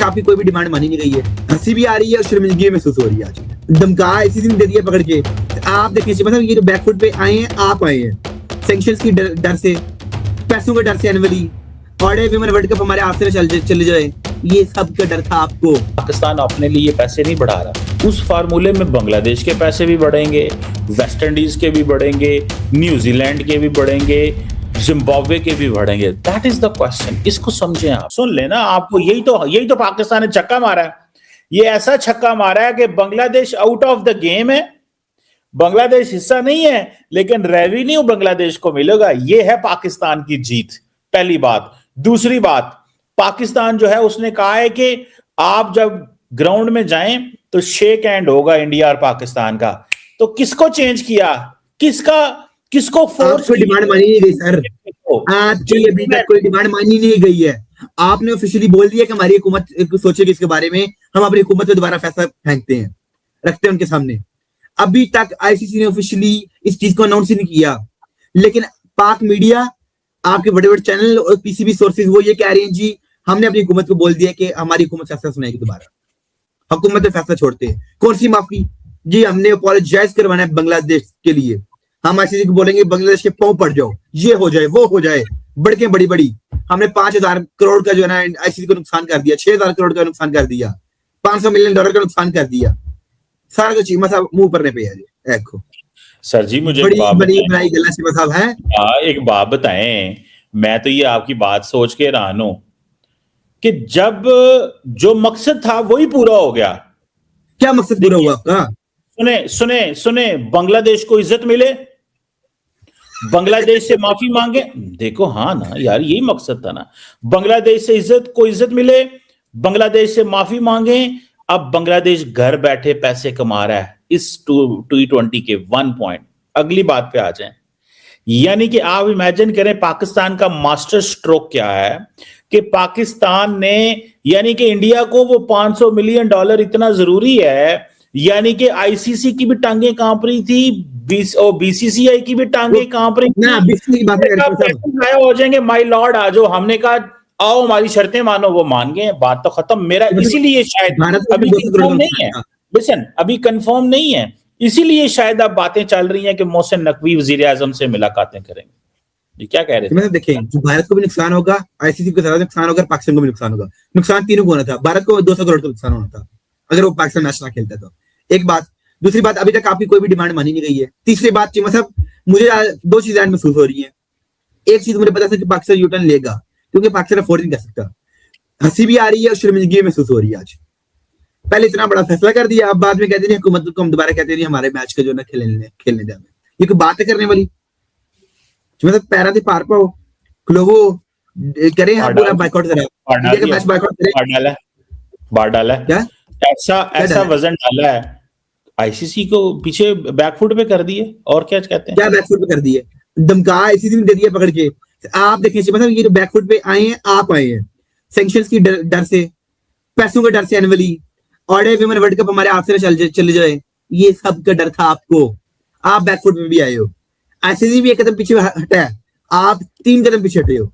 आपकी कोई भी डिमांड मानी नहीं गई है। हंसी भी आ रही है और शर्मिंदगी भी महसूस हो रही है। आज धमका इसी दिन दे दिया पकड़ के। आप देखिए मतलब ये जो बैकफुट पे आए हैं, आप आए हैं सैंक्शंस की डर से, पैसों के डर से, एनुअली और विमेन वर्ल्ड कप हमारे हाथ से चले जाए, ये सब का डर था आपको। पाकिस्तान अपने लिए पैसे नहीं बढ़ा रहा, उस फार्मूले में बांग्लादेश के पैसे भी बढ़ेंगे, वेस्ट इंडीज के भी बढ़ेंगे, न्यूजीलैंड के भी बढ़ेंगे, जिम्बाब्वे के भी बढ़ेंगे। That is the question. इसको समझें आप, सुन लेना। आपको यही तो पाकिस्तान ने छक्का मारा है। ये ऐसा छक्का मारा है कि Bangladesh out of the game है, बांग्लादेश हिस्सा नहीं है, लेकिन रेवेन्यू बांग्लादेश को मिलेगा। ये है पाकिस्तान की जीत, पहली बात। दूसरी बात, पाकिस्तान जो है उसने कहा है कि आप जब ग्राउंड में जाएं तो शेक हैंड होगा इंडिया और पाकिस्तान का। तो किसको चेंज किया, किसको फोर्स? डिमांड मानी नहीं गई सर, आपकी अभी तक कोई डिमांड मानी नहीं गई है। आपने ऑफिशियली बोल दिया कि हमारी हुकूमत सोचेगी इसके बारे में, हम अपनी हुकूमत पे दोबारा फैसला फेंकते हैं, रखते हैं उनके सामने। अभी तक आईसीसी ने ऑफिशियली इस चीज को अनाउंस ही नहीं किया, लेकिन पाक मीडिया, आपके बड़े बड़े चैनल और पीसीबी सोर्सेज वो ये कह रहे हैं जी हमने अपनी हुकूमत को बोल दिया कि हमारी हुकूमत फैसला सुनाएगी दोबारा, हुकूमत में फैसला छोड़ते हैं। कौन सी माफी जी, हमने अपोलोजाइज करवाना है बांग्लादेश के लिए। हम आईसीसी को बोलेंगे बांग्लादेश के पांव पड़ जाओ, ये हो जाए वो हो जाए, बढ़ के बड़ी हमने 5,000 करोड़ का जो है ना आईसीसी को नुकसान कर दिया, 6,000 करोड़ का नुकसान कर दिया, $500 मिलियन का नुकसान कर दिया, सारा कुछ मसा मुंह पर पे है। देखो सर जी, मुझे बड़ी गला से मसाब है। एक बात बताएं, मैं तो ये आपकी बात सोच के हैरान हूं कि जब जो मकसद था वही पूरा हो गया। क्या मकसद पूरा हुआ आपका? सुने, बांग्लादेश को इज्जत मिले, बांग्लादेश से माफी मांगे। देखो हाँ ना यार, यही मकसद था ना, बांग्लादेश से इज्जत मिले, बांग्लादेश से माफी मांगे। अब बांग्लादेश घर बैठे पैसे कमा रहा है इस T20 के 1 पॉइंट। अगली बात पे आ जाएं, यानी कि आप इमेजिन करें पाकिस्तान का मास्टर स्ट्रोक क्या है कि पाकिस्तान ने, यानी कि इंडिया को वो $500 मिलियन इतना जरूरी है, यानी कि आईसीसी की भी टांगे कांप रही थी, बीसीसीआई की भी टांगे कांप रही थी। गायब हो जाएंगे, माय लॉर्ड आ जाओ। हमने कहा आओ हमारी शर्तें मानो, वो मान गए, बात तो खत्म। मेरा इसीलिए शायद अभी कंफर्म नहीं है, लिसन अभी कंफर्म नहीं है, इसीलिए शायद अब बातें चल रही हैं कि मोहसिन नकवी वजीर आजम से मुलाकातें करेंगे। ये क्या कह रहे थे? मतलब देखें, जो भारत को भी नुकसान होगा, आईसीसी को ज्यादा नुकसान होगा, पाकिस्तान को भी नुकसान होगा। नुकसान तीनों को होना था, भारत को 200 करोड़ का नुकसान होना था अगर वो पाकिस्तान मैच ना खेलता तो। एक बात। दूसरी बात, अभी तक आपकी कोई भी डिमांड मानी नहीं गई है। तीसरी बात, मतलब मुझे 2 चीजें महसूस हो रही है। एक चीज मुझे पता था कि पाकिस्तान यूटर्न लेगा, क्योंकि पाकिस्तान अफोर्ड नहीं कर सकता। हंसी भी आ रही है और शर्मिंदगी महसूस हो रही है। आज पहले इतना बड़ा फैसला कर दिया, अब बाद में कहते नहीं हुकूमत को हम दोबारा कहते नहीं हमारे मैच का जो ना खेलने दें। ये कोई बात है करने वाली? मतलब पैरा से पार पाओ क्लोवो करें, हम पूरा बाइकआउट करें, इंडिया का मैच बाइकआउट करें। बार डाला है क्या ऐसा वजन डाला है आईसीसी को, पीछे बैकफुट पे कर दिए। और क्या कहते हैं, क्या बैकफुट पे कर दिए? धमका इसी दिन दे दिया पकड़ के। आप देखिए मतलब ये जो बैकफुट पे आए हैं, आप आए हैं सैंक्शंस की डर से, पैसों के डर से, एनुअली और विमेन वर्ल्ड कप हमारे हाथ से चले जाए, ये सब का डर था आपको। आप बैकफुट पे भी आए हो, आईसीसी भी 1 कदम पीछे हटा है, आप 3 कदम पीछे हटे हो।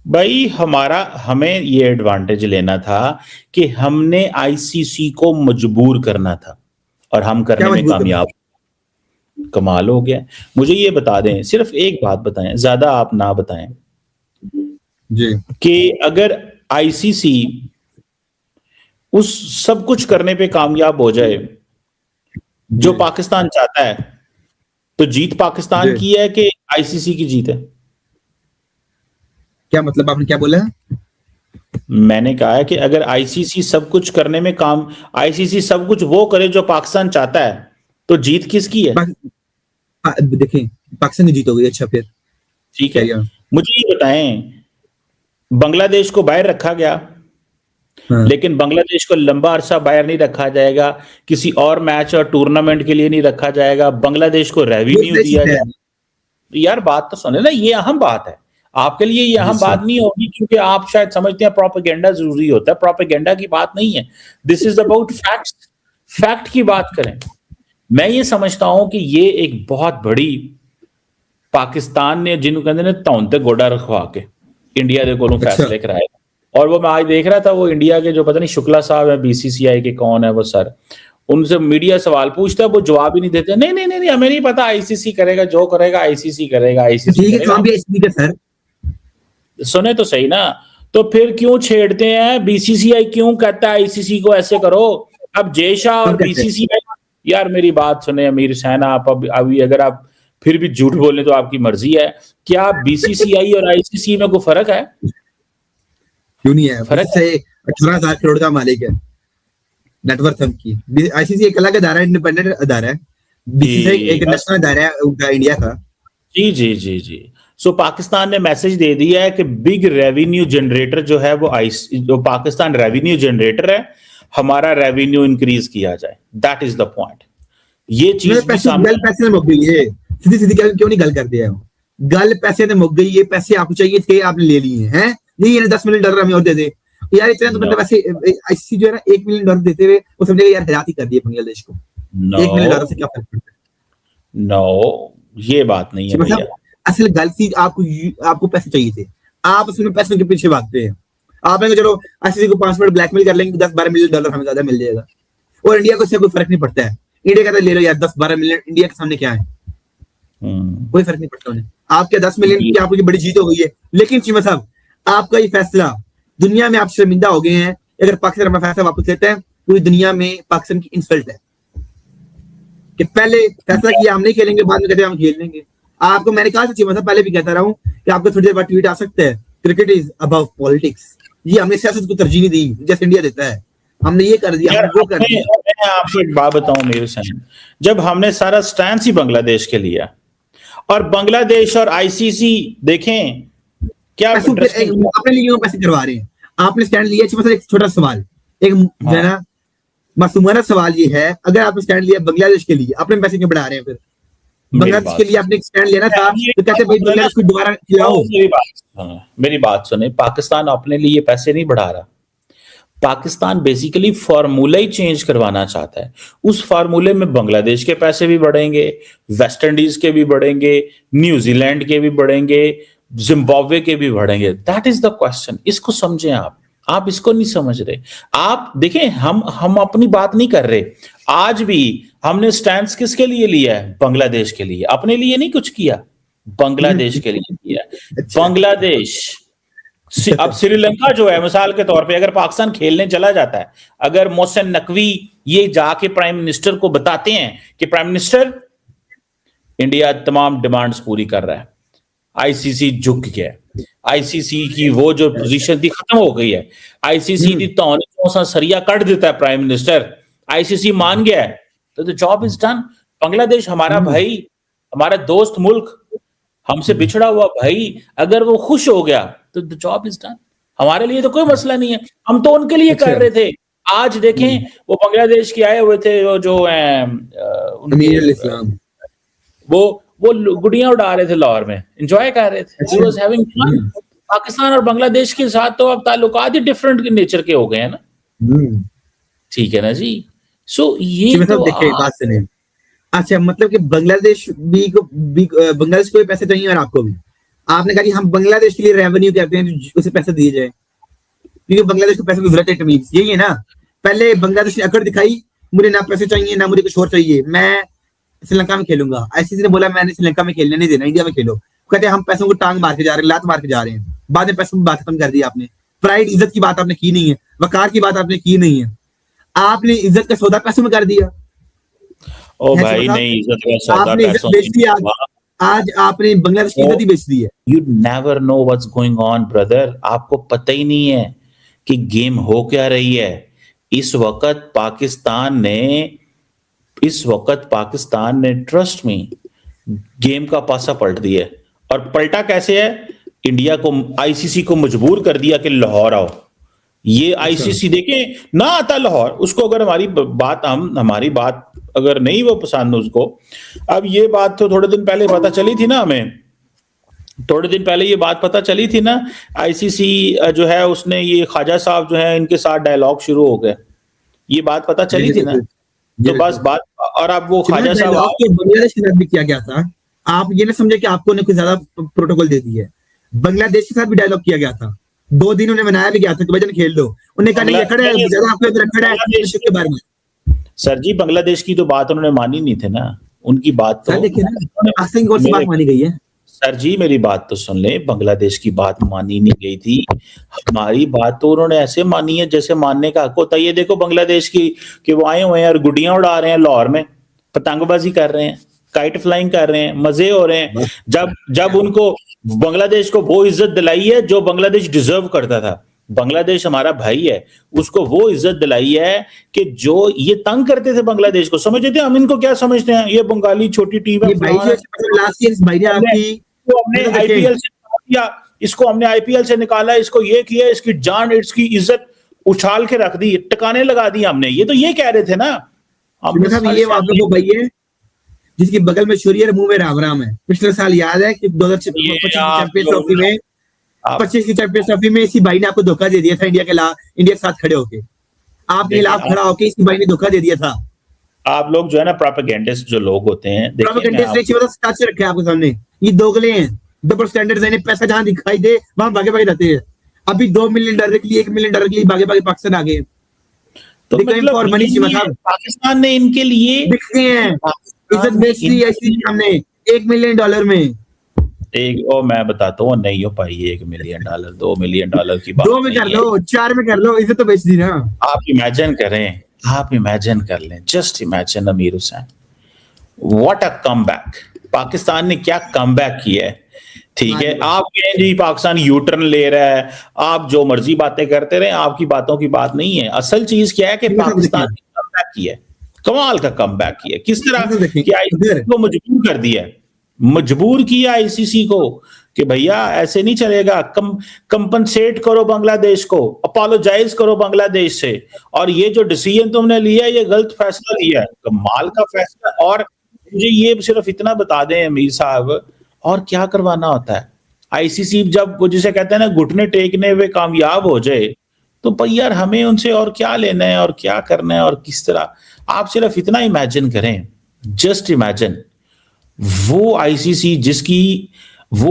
भाई हमें ये एडवांटेज लेना था कि हमने आईसीसी को मजबूर करना था, और हम करने में कामयाब। कमाल हो गया। मुझे ये बता दें, सिर्फ एक बात बताएं, ज्यादा आप ना बताएं जी, कि अगर आईसीसी उस सब कुछ करने पे कामयाब हो जाए जो पाकिस्तान चाहता है, तो जीत पाकिस्तान की है कि आईसीसी की जीत है? क्या मतलब, आपने क्या बोला? मैंने कहा है कि अगर आईसीसी सब कुछ करने में आईसीसी सब कुछ वो करे जो पाकिस्तान चाहता है, तो जीत किसकी है? देखें, पाकिस्तान की जीत हो गई। अच्छा फिर ठीक है, मुझे ये बताएं, बांग्लादेश को बाहर रखा गया, लेकिन बांग्लादेश को लंबा अरसा बाहर नहीं रखा जाएगा, किसी और मैच और टूर्नामेंट के लिए नहीं रखा जाएगा, बांग्लादेश को रेवेन्यू दिया जाएगा। यार बात तो सुने ना, ये अहम बात है आपके लिए। ये अहम बात नहीं होगी क्योंकि आप शायद समझते हैं प्रोपेगेंडा जरूरी होता है। प्रोपेगेंडा की बात नहीं है, this is about facts. Fact की बात करें, मैं ये समझता हूं कि ये एक बहुत बड़ी, पाकिस्तान ने जिन्होंने कहते हैं धौन ते गोडा रखवा के इंडिया के कोलों फैसले कराए, और वो मैं आज देख रहा था, वो इंडिया के जो पता नहीं शुक्ला साहब है, बीसीसीआई के कौन है वो सर, उनसे मीडिया सवाल पूछता है, वो जवाब ही नहीं देते। नहीं नहीं नहीं नहीं, हमें नहीं पता, आईसीसी करेगा, जो करेगा आईसीसी करेगा, आईसीसी ठीक है, करेगा। काम भी ठीक है सर। सुने तो सही ना, तो फिर क्यों छेड़ते हैं? बीसीसीआई क्यों कहता है आईसीसी को ऐसे करो? अब जय शाह और कब कहते हैं? बीसीसीआई, यार मेरी बात सुने अमीर हुसैन, आप अब अभी अगर आप फिर भी झूठ बोले तो आपकी मर्जी है। क्या बीसीसीआई और आईसीसी में कोई फर्क है? क्यों नहीं है? फर्क से 18,000 करोड़ का मालिक है नेटवर्थ की। आईसीसी एक अलग अदारा है, इंडिपेंडेंट अदारा है। बीसीसीआई एक नेशनल अदारा है उनका इंडिया का। जी जी जी जी। सो पाकिस्तान ने मैसेज दे दिया है कि बिग रेवेन्यू जनरेटर जो है वो जो पाकिस्तान रेवेन्यू जनरेटर है, हमारा रेवेन्यू इंक्रीज किया जाए। That is the point. ये चीज भी सामने, गल पैसे मुक गई है, सीधी सीधी क्यों नहीं गल कर दिया? गल पैसे ने मुक गई, ये पैसे आपको चाहिए थे, आपने ले लिए हैं। नहीं, ये 10 मिलियन डॉलर हमें और दे दे यार, इतना तो मतलब वैसे आईसीसी जो है ना 1 मिलियन डॉलर देते हुए वो समझेगा यार हयात ही कर दिए बांग्लादेश को। 1 मिलियन डॉलर से क्या फर्क पड़ता है? नो, ये बात नहीं है भैया। असल गल सी आपको पैसे चाहिए थे, आप उसमें पैसों के पीछे भागते हैं। आपने चलो आईसीसी को 5 मिनट ब्लैकमेल कर लेंगे, 10-12 मिलियन डॉलर हमें ज्यादा मिल जाएगा, और इंडिया को इससे कोई फर्क नहीं पड़ता है। इंडिया कहता है ले लो यार 10-12 मिलियन, इंडिया के सामने क्या है, कोई फर्क नहीं पड़ता उन्हें। आपके 10 मिलियन की आपकी बड़ी जीत हो गई है, लेकिन चीमा साहब आपका ये फैसला, दुनिया में आप शर्मिंदा हो गए हैं। अगर पाकिस्तान अपना फैसला वापस लेता है, पूरी दुनिया में पाकिस्तान की इंसल्ट है कि पहले फैसला किया हम नहीं खेलेंगे, बाद में कहते हैं हम खेल लेंगे। आपको मैंने कहा था चीमा साहब, पहले भी कहता रहा हूं कि आपको थोड़ी देर बाद ट्वीट आ सकता है, क्रिकेट इज अबव पॉलिटिक्स। ये हमने सियासत को तरजीह नहीं दी जैसे इंडिया देता है, हमने ये कर दिया, हमने वो कर दिया। मैं आपको एक बात बताऊं मेरे सामने, जब हमने सारा स्टैंड ही बांग्लादेश के लिया, और बांग्लादेश और आईसीसी देखें क्या अपने लिए पैसे करवा रहे हैं, आपने स्टैंड लिया। मतलब एक छोटा सवाल, एक जो है ना मासूमाना सवाल ये है, अगर आपने स्टैंड लिया बांग्लादेश के लिए, अपने पैसे क्यों बढ़ा रहे हैं? फिर बांग्लादेश के लिए आपने स्टैंड लेना था तो कहते भाई बांग्लादेश को दोबारा खिलाओ। मेरी बात सुने, पाकिस्तान अपने लिए पैसे नहीं बढ़ा रहा, पाकिस्तान बेसिकली फार्मूला ही चेंज करवाना चाहता है। उस फार्मूले में बांग्लादेश के पैसे भी बढ़ेंगे, वेस्ट इंडीज के भी बढ़ेंगे, न्यूजीलैंड के भी बढ़ेंगे, जिम्बाब्वे के भी बढ़ेंगे। That is the question. इसको समझें आप इसको नहीं समझ रहे। आप देखें, हम अपनी बात नहीं कर रहे। आज भी हमने स्टैंड किसके लिए लिया है? बांग्लादेश के लिए, अपने लिए नहीं कुछ किया, बांग्लादेश के लिए किया। बांग्लादेश, अब श्रीलंका जो है मिसाल के तौर पे, अगर पाकिस्तान खेलने चला जाता है, अगर मोहसिन नकवी ये जाके प्राइम मिनिस्टर को बताते हैं कि प्राइम मिनिस्टर इंडिया तमाम डिमांड्स पूरी कर रहा है, आईसीसी झुक गया है, आईसीसी की वो जो पोजीशन थी खत्म हो गई है, आईसीसी की तौने सा सरिया कट देता है प्राइम मिनिस्टर, आईसीसी मान गया है, तो the job is done. Bangladesh हमारा भाई, हमारा दोस्त मुल्क, हमसे बिछड़ा हुआ भाई, अगर वो खुश हो गया तो द जॉब इज डन। हमारे लिए तो कोई मसला नहीं है, हम तो उनके लिए कर रहे थे। आज देखें वो बांग्लादेश के आए हुए थे, वो जो वो गुड़ियां उड़ा रहे थे लाहौर में, एंजॉय कर रहे थे, he was having fun। Pakistan और बांग्लादेश के साथ तो अब ताल्लुकात ही डिफरेंट नेचर के हो गए हैं ना, ठीक है ना जी। सो ये तो बात सुनिए, अच्छा मतलब कि बांग्लादेश बांग्लादेश को भी पैसे चाहिए और आपको भी। आपने कहा कि हम बांग्लादेश के लिए रेवेन्यू कहते हैं, उसे पैसे दिए जाए, क्योंकि बांग्लादेश को पैसे की जरूरत है। तमीज यही है ना, पहले बांग्लादेश ने अकड़ दिखाई, मुझे ना पैसे चाहिए ना मुझे कुछ और चाहिए, मैं श्रीलंका में खेलूंगा। आईसीसी ने बोला मैंने श्रीलंका में खेलने नहीं देना, इंडिया में खेलो। कहते हैं हम पैसों को टांग मार के जा रहे हैं, लात मार के जा रहे हैं। बाद में पैसों की बात खत्म कर दी आपने, प्राइड इज्जत की बात आपने की नहीं है, वकार की बात आपने की नहीं है, आपने इज्जत का सौदा पैसों में कर दिया। ओ भाई नहीं, इज्जत का सौदा आपने इज्जत बेच दी, आज आपने बांग्लादेश की इज्जत ही बेच दी है। You never know what's going on brother, आपको पता ही नहीं है कि गेम हो क्या रही है। इस वक्त पाकिस्तान ने ट्रस्ट में गेम का पासा पलट दिया, और पलटा कैसे है? इंडिया को, आईसीसी को मजबूर कर दिया कि लाहौर आओ। ये आईसीसी देखें ना आता लाहौर, उसको अगर हमारी बात अगर नहीं वो पसंद उसको। अब ये बात तो थोड़े दिन पहले पता चली थी ना हमें, थोड़े दिन पहले ये बात पता चली थी ना, आईसीसी जो है उसने ये ख्वाजा साहब जो है इनके साथ डायलॉग शुरू हो गया, ये बात पता चली थी ना। तो बस बात, और अब वो ख्वाजा साहब बांग्लादेश के साथ भी किया गया था। आप ये ना समझे कि आपको ने कुछ ज्यादा प्रोटोकॉल दे दी है, बांग्लादेश के साथ भी डायलॉग किया गया था, 2 दिन उन्हें बनाया भी गया था कि भाईजान खेल लो, उन्होंने कहा नहीं रखड़ है, ज्यादा आपको रखड़ है के बारे में। सर जी बांग्लादेश की तो बात उन्होंने मानी नहीं थी ना, उनकी बात तो देखिए ना आसिंग कौन सी बात मानी गई है। सर जी मेरी बात तो सुन ले, बांग्लादेश की बात मानी नहीं गई थी, हमारी बात तो उन्होंने ऐसे मानी है जैसे मानने का हक होता है। ये देखो बांग्लादेश की कि वो आए हुए हैं और गुड्डियां उड़ा रहे हैं लाहौर में, पतंगबाजी कर रहे हैं, काइट फ्लाइंग कर रहे हैं, मजे हो रहे हैं। जब उनको बांग्लादेश को वो इज्जत दिलाई है जो बांग्लादेश डिजर्व करता था। बांग्लादेश हमारा भाई है, उसको वो इज्जत दिलाई है कि जो ये तंग करते थे बांग्लादेश को, समझते थे हम इनको क्या समझते हैं, ये बंगाली छोटी टीम है, हमने आईपीएल से किया, इसको हमने आईपीएल से निकाला, इसको ये किया, इसकी जान इसकी इज्जत उछाल के रख दी, टकाने लगा दी हमने। ये तो ये कह रहे थे ना ये वो भाई है जिसकी बगल में छुरी है मुंह में राम राम है। पिछले साल याद है कि 2025 चैंपियंस ट्रॉफी में 25 की चैंपियंस ट्रॉफी में इसी भाई ने आपको धोखा दे दिया था, इंडिया के साथ खड़े होके आपके खिलाफ खड़ा होके इसी भाई ने धोखा दे दिया था। आप लोग जो है ना प्रोपेगेंडिस्ट जो लोग होते हैं, प्रोपेगेंडिस्ट रखे आपके सामने, ये दोगले हैं, डबल स्टैंडर्ड्स हैं, पैसा जहां दिखाई दे वहां भागे भागे रहते हैं। अभी $2 मिलियन के लिए $1 मिलियन के लिए भागे भागे पाकिस्तान आ गए। तो मतलब पाकिस्तान ने इनके लिए दिखते हैं इज्जत बेच दी ऐसी हमने $1 मिलियन में। मैं बताता हूँ नहीं हो पाई $1 मिलियन, $2 मिलियन की बात 2 में कर लो, 4 में कर लो, इज्जत तो बेच दी ना। आप इमेजिन करें, आप इमेजिन कर लें, जस्ट इमेजिन अमीर Hussain, what a comeback, Pakistan ने क्या कमबैक किया है। ठीक है, आप कहें जी पाकिस्तान यूटर्न ले रहा है, आप जो मर्जी बातें करते रहे, आपकी बातों की बात नहीं है। असल चीज क्या है कि पाकिस्तान ने कमबैक किया है, कमाल का कमबैक किया। किस तरह कि आईसीसी को मजबूर कर दिया, मजबूर किया आईसीसी को कि भैया ऐसे नहीं चलेगा, कंपनसेट करो बांग्लादेश को, अपोलोजाइज करो बांग्लादेश से, और ये जो डिसीजन तुमने लिया ये गलत फैसला लिया है, कमाल का फैसला। और मुझे ये सिर्फ इतना बता दें अमीर साहब, और क्या करवाना होता है आईसीसी, जब वो जिसे कहते हैं ना घुटने टेकने में कामयाब हो जाए तो भाई यार हमें उनसे और क्या लेना है और क्या करना है और किस तरह। आप सिर्फ इतना इमेजिन करें, जस्ट इमेजिन वो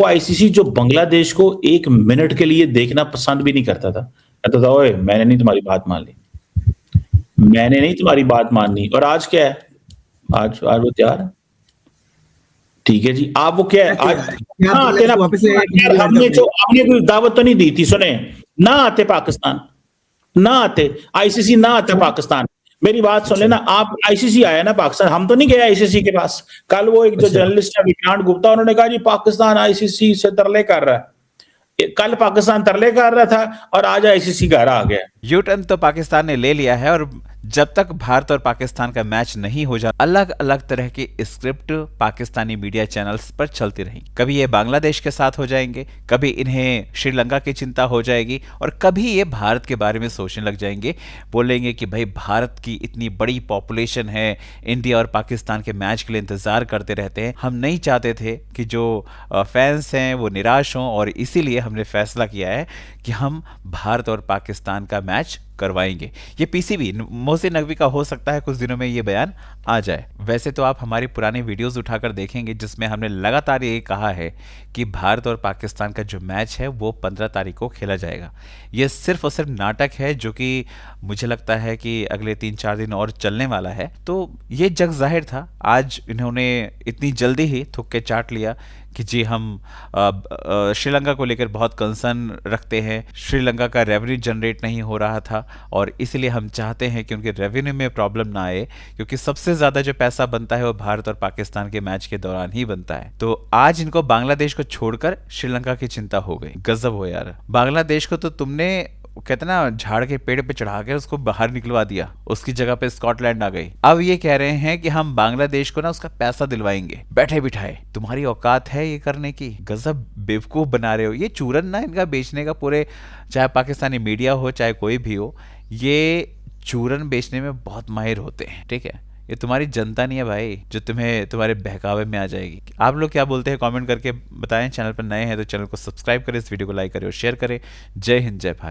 आईसीसी जो बांग्लादेश को 1 मिनट के लिए देखना पसंद भी नहीं करता था, कहता था ओए मैंने नहीं तुम्हारी बात मान ली, मैंने नहीं तुम्हारी बात माननी। और आज क्या है, आज वो तैयार है। ठीक है जी, आप वो क्या है आज हमने कोई दावत तो नहीं दी थी, सुने ना आते पाकिस्तान, ना आते आईसीसी, ना आता पाकिस्तान। मेरी बात सुन लेना, आप आईसीसी आया ना पाकिस्तान, हम तो नहीं गए आईसीसी के पास। कल वो एक जो जर्नलिस्ट है विक्रांत गुप्ता, उन्होंने कहा जी पाकिस्तान आईसीसी से तरले कर रहा है। कल पाकिस्तान तरले कर रहा था और आज आईसीसी घर आ गया। यूटर्न तो पाकिस्तान ने ले लिया है, और जब तक भारत और पाकिस्तान का मैच नहीं हो जाता, अलग अलग तरह की स्क्रिप्ट पाकिस्तानी मीडिया चैनल्स पर चलती रही। कभी ये बांग्लादेश के साथ हो जाएंगे, कभी इन्हें श्रीलंका की चिंता हो जाएगी, और कभी ये भारत के बारे में सोचने लग जाएंगे। बोलेंगे कि भाई भारत की इतनी बड़ी पॉपुलेशन है, इंडिया और पाकिस्तान के मैच के लिए इंतजार करते रहते हैं। हम नहीं चाहते थे कि जो फैंस हैं वो निराश हों, और इसीलिए हमने फैसला किया है कि हम भारत और पाकिस्तान का मैच करवाएंगे। ये पीसीबी मोहसिन नकवी का हो सकता है कुछ दिनों में ये बयान आ जाए। वैसे तो आप हमारी पुरानी वीडियोस उठाकर देखेंगे जिसमें हमने लगातार ये कहा है कि भारत और पाकिस्तान का जो मैच है वो 15 तारीख को खेला जाएगा। ये सिर्फ और सिर्फ नाटक है जो कि मुझे लगता है कि अगले 3-4 दिन और चलने वाला है। तो ये जग जाहिर था, आज इन्होंने इतनी जल्दी ही थुक के चाट लिया कि जी हम श्रीलंका को लेकर बहुत कंसर्न रखते हैं, श्रीलंका का रेवेन्यू जनरेट नहीं हो रहा था और इसलिए हम चाहते हैं कि उनके रेवेन्यू में प्रॉब्लम ना आए, क्योंकि सबसे ज़्यादा जो पैसा बनता है वो भारत और पाकिस्तान के मैच के दौरान ही बनता है। तो आज इनको बांग्लादेश को छोड़कर श्रीलंका की चिंता हो गई। गजब हो यार, बांग्लादेश को तो तुमने कहते ना झाड़ के पेड़ पे चढ़ा के उसको बाहर निकलवा दिया, उसकी जगह पे स्कॉटलैंड आ गई। अब ये कह रहे हैं कि हम बांग्लादेश को ना उसका पैसा दिलवाएंगे बैठे बिठाए। तुम्हारी औकात है ये करने की? गजब बेवकूफ बना रहे हो। ये चूरन ना इनका बेचने का, पूरे चाहे पाकिस्तानी मीडिया हो चाहे कोई भी हो, ये चूरन बेचने में बहुत माहिर होते हैं। ठीक है, ये तुम्हारी जनता नहीं है भाई जो तुम्हें तुम्हारे बहकावे में आ जाएगी। आप लोग क्या बोलते हैं कमेंट करके बताएं। चैनल पर नए हैं तो चैनल को सब्सक्राइब करें, इस वीडियो को लाइक करें और शेयर करें। जय हिंद, जय भारत।